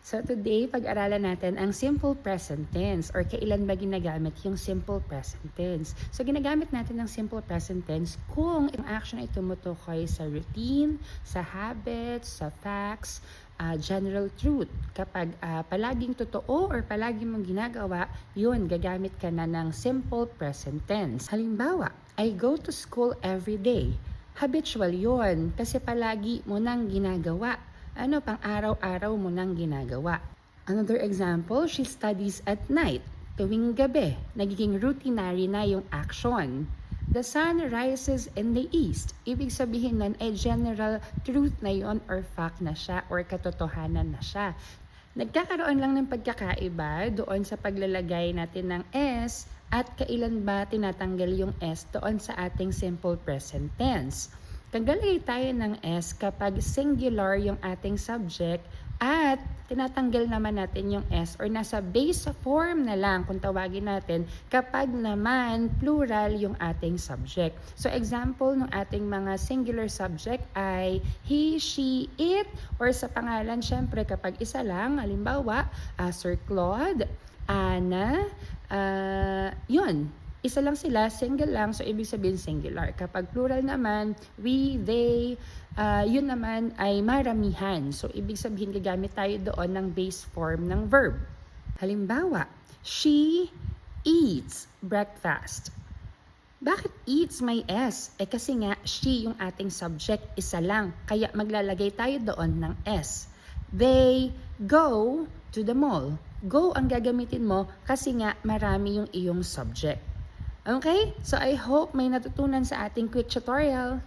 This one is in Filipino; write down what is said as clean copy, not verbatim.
So today, pag-aralan natin ang simple present tense or kailan ba ginagamit yung simple present tense. So ginagamit natin ang simple present tense kung ang action ay tumutukoy sa routine, sa habits, sa facts, general truth. Kapag palaging totoo or palaging mong ginagawa, yun, gagamit ka na ng simple present tense. Halimbawa, I go to school every day. Habitual yun kasi palagi mo nang ginagawa. Pang araw-araw mo nang ginagawa. Another example, she studies at night. Tuwing gabi, nagiging routinary na yung action. The sun rises in the east. Ibig sabihin nun ay general truth na yon or fact na siya or katotohanan na siya. Nagkakaroon lang ng pagkakaiba doon sa paglalagay natin ng S at kailan ba tinatanggal yung S doon sa ating simple present tense. Naglalagay tayo ng S kapag singular yung ating subject at tinatanggal naman natin yung S or nasa base form na lang kung tawagin natin kapag naman plural yung ating subject. So example ng ating mga singular subject ay he, she, it or sa pangalan syempre kapag isa lang, halimbawa Sir Claude, Anna, yun. Isa lang sila, single lang, so ibig sabihin singular. Kapag plural naman, we, they, yun naman ay maramihan. So ibig sabihin gagamit tayo doon ng base form ng verb. Halimbawa, she eats breakfast. Bakit eats may S? Kasi nga, she yung ating subject, isa lang. Kaya maglalagay tayo doon ng S. They go to the mall. Go ang gagamitin mo kasi nga marami yung iyong subject. Okay? So I hope may natutunan sa ating quick tutorial.